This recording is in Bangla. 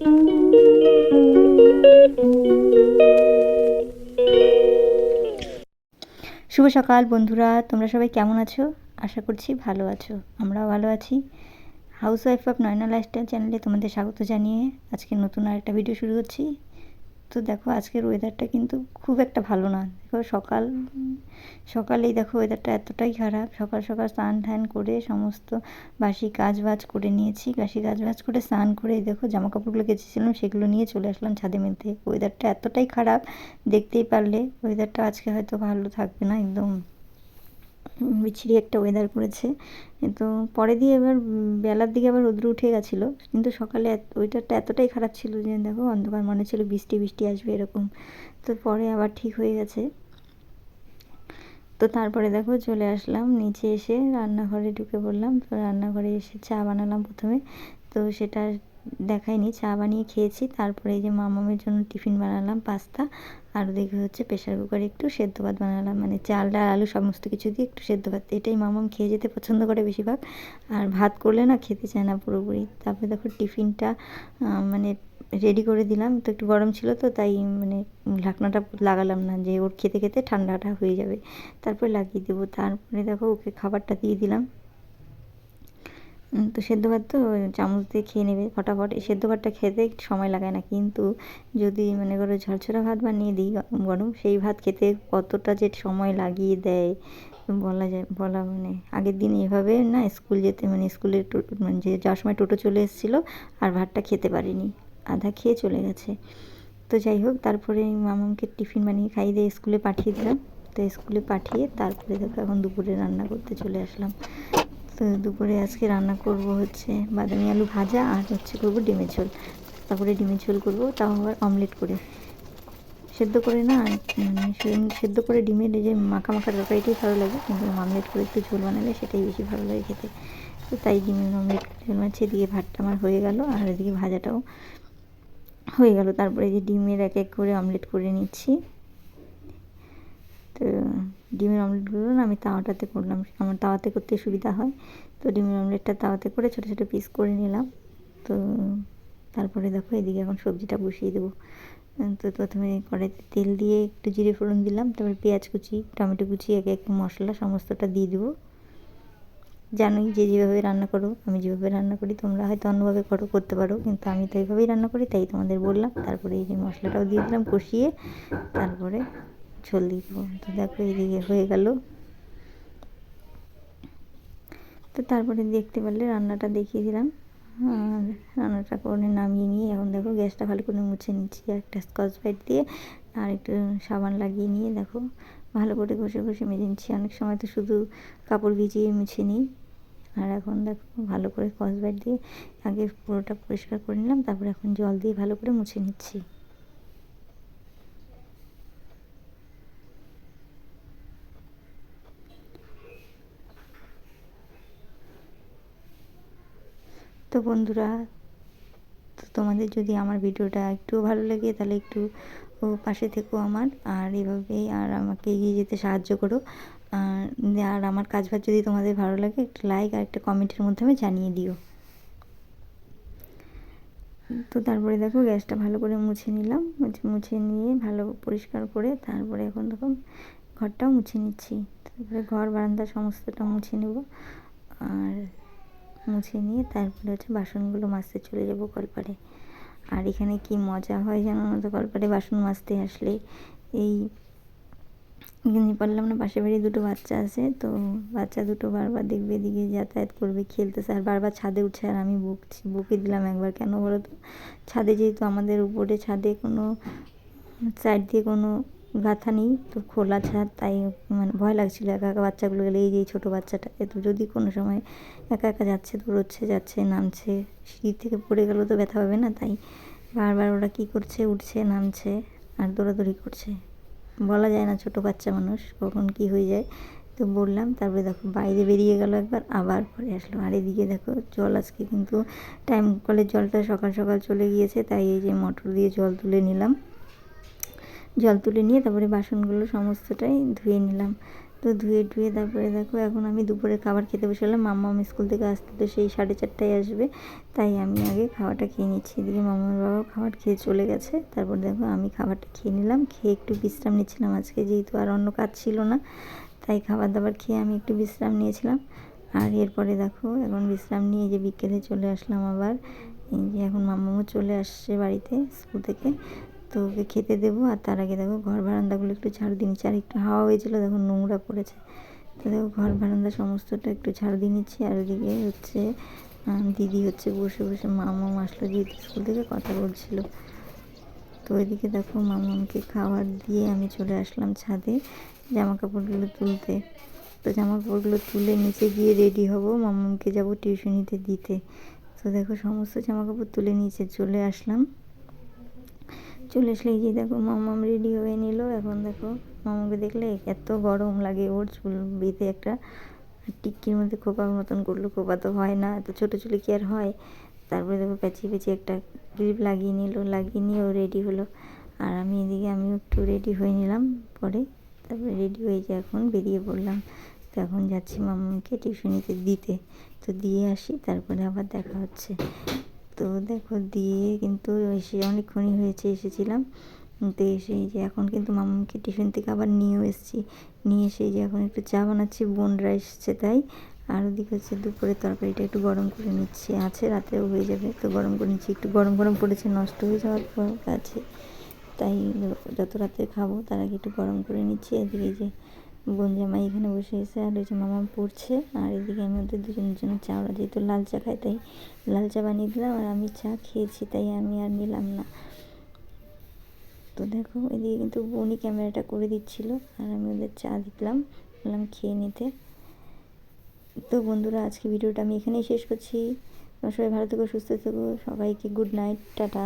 শুভ সকাল বন্ধুরা, তোমরা সবাই কেমন আছো? আশা করছি ভালো আছো। আমরাও ভালো আছি। Housewife of Nayana lifestyle চ্যানেলে তোমাদের স্বাগত জানিয়ে আজকে নতুন আরেকটা ভিডিও শুরু করছি। তো দেখো আজকের ওয়েদারটা কিন্তু খুব একটা ভালো না। দেখো সকালেই দেখো ওয়েদারটা এতটাই খারাপ। সকাল সকাল স্নান ধ্যান করে সমস্ত বাসি কাজবাজ করে নিয়েছি। কাজবাজ করে স্নান করে দেখো জামা কাপড়গুলো কেচেছিলাম, সেগুলো নিয়ে চলে আসলাম ছাদে মেলতে। ওয়েদারটা এতটাই খারাপ, দেখতেই পারলে ওয়েদারটা আজকে হয়তো ভালো থাকবে না, একদম বিচ্ছিরি একটা ওয়েদার করেছে। তো পরে দিয়ে এবার বেলার দিকে আবার রোদ্র উঠে গেছিলো, কিন্তু সকালে ওয়েদারটা এতটাই খারাপ ছিল যে দেখো অন্ধকার মনে ছিল বৃষ্টি বৃষ্টি আসবে এরকম। তো পরে আবার ঠিক হয়ে গেছে। তো তারপরে দেখো চলে আসলাম নিচে, এসে রান্নাঘরে ঢুকে পড়লাম। তো রান্নাঘরে এসে চা বানালাম প্রথমে, তো সেটা দেখাইনি। চা বানিয়ে খেয়েছি। তারপরে এই যে মামামের জন্য টিফিন বানালাম পাস্তা, আর ওদিকে হচ্ছে প্রেশার কুকারে একটু সেদ্ধ ভাত বানালাম, মানে চাল ডাল আলু সমস্ত কিছু দিয়ে একটু সেদ্ধ ভাত। এটাই মামাম খেয়ে যেতে পছন্দ করে বেশিরভাগ, আর ভাত করলে না খেতে চায় না পুরোপুরি। তারপরে দেখো টিফিনটা মানে রেডি করে দিলাম। তো একটু গরম ছিল, তো তাই মানে ঢাকনাটা লাগালাম না, যে ওর খেতে খেতে ঠান্ডাটা হয়ে যাবে, তারপরে লাগিয়ে দেবো। তারপরে দেখো ওকে খাবারটা দিয়ে দিলাম। তো সেদ্ধ ভাত তো চামচ দিয়ে খেয়ে নেবে ফটাফট। এই সেদ্ধ ভাতটা খেতে সময় লাগায় না, কিন্তু যদি মনে করো ঝরঝরা ভাত বানিয়ে দিই গরম, সেই ভাত খেতে কতটা যে সময় লাগিয়ে দেয় বলা মানে আগের দিন এভাবে না স্কুল যেতে, মানে স্কুলের মানে যে যাওয়ার সময় টোটো চলে এসেছিলো, আর ভাতটা খেতে পারিনি, আধা খেয়ে চলে গেছে। তো যাই হোক, তারপরে মামাকে টিফিন বানিয়ে খাইয়ে দিয়ে স্কুলে পাঠিয়ে দিলাম। তো স্কুলে পাঠিয়ে তারপরে দেখো এখন দুপুরে রান্না করতে চলে আসলাম। তো দুপুরে আজকে রান্না করব হচ্ছে বাদামি আলু ভাজা, আর হচ্ছে করবো ডিমের ঝোল। তারপরে ডিমের ঝোল করবো, তাও আবার অমলেট করে। সেদ্ধ করে না, মানে সেদ্ধ করে ডিমের এই যে মাখা মাখা তরকারিটাই ভালো লাগে, কিন্তু অমলেট করে একটু ঝোল বানালে সেটাই বেশি ভালো লাগে খেতে। তো তাই ডিমের অমলেট ঝোল মাছে দিয়ে ভাতটা আমার হয়ে গেল, আর এদিকে ভাজাটাও হয়ে গেল। তারপরে যে ডিমের এক এক করে অমলেট করে নিচ্ছি। তো ডিমের অমলেটগুলো না আমি তাওয়াটাতে করলাম, আমার তাওয়াতে করতে সুবিধা হয়। তো ডিমের অমলেটটা তাওয়াতে করে ছোটো ছোটো পিস করে নিলাম। তো তারপরে দেখো এদিকে এখন সবজিটা বসিয়ে দেবো। তো প্রথমে কড়াইতে তেল দিয়ে একটু জিরে ফোড়ন দিলাম, তারপরে পেঁয়াজ কুচি টমেটো কুচি এক এক মশলা সমস্তটা দিয়ে দেবো। জানোই যে যেভাবে রান্না করো, আমি যেভাবে রান্না করি তোমরা হয়তো অন্যভাবে করতে পারো, কিন্তু আমি তো এইভাবেই রান্না করি, তাই তোমাদের বললাম। তারপরে এই যে মশলাটাও দিয়ে দিলাম কষিয়ে, তারপরে ঝোল দিয়ে দেবো। তো দেখো এইদিকে হয়ে গেল। তো তারপরে দেখতে পারলে রান্নাটা দেখিয়ে দিলাম, আর রান্নাটা করে নামিয়ে নিয়ে এখন দেখো গ্যাসটা ভালো করে মুছে নিচ্ছি একটা স্কচ ব্রাইট দিয়ে, আর একটু সাবান লাগিয়ে নিয়ে দেখো ভালো করে ঘষে ঘষে মেজে নিচ্ছি। অনেক সময় তো শুধু কাপড় ভিজিয়ে মুছে নিই, আর এখন দেখো ভালো করে স্কচ ব্রাইট দিয়ে আগে পুরোটা পরিষ্কার করে নিলাম, তারপরে এখন জল দিয়ে ভালো করে মুছে নিচ্ছি। তো বন্ধুরা, তো তোমাদের যদি আমার ভিডিওটা একটুও ভালো লাগে তাহলে একটু পাশে থেকো আমার, আর এভাবেই আর আমাকে এগিয়ে যেতে সাহায্য করো। আর আমার কাজবাজ যদি তোমাদের ভালো লাগে একটা লাইক আর একটা কমেন্টের মাধ্যমে জানিয়ে দিও। তো তারপরে দেখো গ্যাসটা ভালো করে মুছে নিলাম, মুছে নিয়ে ভালো পরিষ্কার করে তারপরে এখন দেখো ঘরটাও মুছে নিচ্ছি। তারপরে ঘর বারান্দা সমস্তটা মুছে নেব, আর মুছে নিয়ে তারপরে হচ্ছে বাসনগুলো মাজতে চলে যাব কলপারে। আর এখানে কি মজা হয় জানো না, তো কলপারে বাসন মাজতে আসলে এই পারলাম না, পাশের বাড়ি দুটো বাচ্চা আছে, তো বাচ্চা দুটো বারবার দেখবে এদিকে যাতায়াত করবে, খেলতেছে, আর বারবার ছাদে উঠছে, আর আমি বকে দিলাম একবার, কেন বলো তো, ছাদে যেহেতু আমাদের উপরে ছাদে কোনো সাইড দিয়ে কোনো গাঁথা নেই, তো খোলা ছাদ, তাই মানে ভয় লাগছিলো একা একা বাচ্চাগুলো গেলে। এই যে ছোটো বাচ্চাটা, তো যদি কোনো সময় একা একা যাচ্ছে দৌড়চ্ছে যাচ্ছে নামছে, সিঁড়ি থেকে পড়ে গেলেও তো ব্যথা পাবে না, তাই বারবার ওরা কী করছে, উঠছে নামছে আর দৌড়াদৌড়ি করছে। বলা যায় না, ছোটো বাচ্চা মানুষ কখন কী হয়ে যায়। তো বললাম, তারপরে দেখো বাইরে বেরিয়ে গেল একবার, আবার পরে আসলো। আর এদিকে দেখো জল আজকে কিন্তু টাইম কলের জলটা সকাল সকাল চলে গিয়েছে, তাই এই যে মোটর দিয়ে জল তুলে নিলাম। জল তুলে নিয়ে তারপরে বাসনগুলো সমস্তটাই ধুয়ে নিলাম। তো ধুয়ে তারপরে দেখো এখন আমি দুপুরে খাবার খেতে বসলাম। মাম্মাম স্কুল থেকে আসতে তো সেই 4:30টায় আসবে, তাই আমি আগে খাবারটা খেয়ে নিচ্ছি। এদিকে মাম্মার বাবাও খাবার খেয়ে চলে গেছে। তারপর দেখো আমি খাবারটা খেয়ে নিলাম, খেয়ে একটু বিশ্রাম নিচ্ছিলাম। আজকে যেহেতু আর অন্য কাজ ছিল না, তাই খাবার দাবার খেয়ে আমি একটু বিশ্রাম নিয়েছিলাম। আর এরপরে দেখো এখন বিশ্রাম নিয়ে যে বিকেলে চলে আসলাম আবার। এই যে এখন মাম্মামও চলে আসছে বাড়িতে স্কুল থেকে, তো ওকে খেতে দেবো। আর তার আগে দেখো ঘর বারান্দাগুলো একটু ঝাড়ু দিয়ে নিচ্ছি। আর একটু হাওয়া হয়েছিলো, দেখো নোংরা পড়েছে। তো দেখো ঘর বারান্দা সমস্তটা একটু ঝাড়ু দিয়ে নিচ্ছি। আর ওদিকে হচ্ছে দিদি হচ্ছে বসে বসে মামাম আসলো যেহেতু স্কুল থেকে, কথা বলছিল। তো ওইদিকে দেখো মামামকে খাবার দিয়ে আমি চলে আসলাম ছাদে জামা কাপড়গুলো তুলতে। তো জামা কাপড়গুলো তুলে নিচে গিয়ে রেডি হব, মামামকে যাব টিউশনিতে দিতে। তো দেখো সমস্ত জামা কাপড় তুলে নিচে চলে আসলাম। চলে আসলে এই যে দেখো মামাম রেডি হয়ে নিল। এখন দেখো মামাকে দেখলে এত গরম লাগে, ওর চুল বেঁধে একটা টিক্কির মধ্যে খোপার মতন করলো। খোপা তো হয় না, এত ছোটো চুলে কি আর হয়। তারপরে দেখো পেঁচিয়ে একটা ক্লিপ লাগিয়ে নিল, লাগিয়ে নিয়ে ও রেডি হলো। আর আমি এদিকে আমিও একটু রেডি হয়ে নিলাম পরে। তারপরে রেডি হয়ে যে এখন বেরিয়ে পড়লাম। তো এখন যাচ্ছি মামাকে টিউশনিতে দিতে। তো দিয়ে আসি, তারপরে আবার দেখা হচ্ছে। তো দেখো দিয়ে কিন্তু এসে অনেকক্ষণই হয়েছে এসেছিলাম। তো এসে যে এখন কিন্তু মামাকে টিফিন থেকে আবার নিয়েও এসেছি। নিয়ে এসে যে এখন একটু চা বানাচ্ছি, বোনরা এসছে তাই। আর ওদিকে হচ্ছে দুপুরের তরকারিটা একটু গরম করে নিচ্ছি, আছে রাতেও হয়ে যাবে। তো গরম করে নিচ্ছি, একটু গরম পড়েছে, নষ্ট হয়ে যাওয়ার পর আছে, তাই যত রাতে খাবো তার আগে একটু গরম করে নিচ্ছি। এদিকে যে বোন জামাই এখানে বসে এসে আর ওই যে মামাম পড়ছে। আর এদিকে আমি ওদের দুজনের জন্য চা, ওরা যেহেতু লাল চা খায় তাই লাল চা বানিয়ে দিলাম। আর আমি চা খেয়েছি তাই আমি আর নিলাম না। তো দেখো এদিকে কিন্তু বোনই ক্যামেরাটা করে দিচ্ছিলো আর আমি ওদের চা দিলাম, বললাম খেয়ে নিতে। তো বন্ধুরা আজকে ভিডিওটা আমি এখানেই শেষ করছি। তোমরা সবাই ভালো থেকো, সুস্থ থেকো, সবাইকে গুড নাইট, টাটা।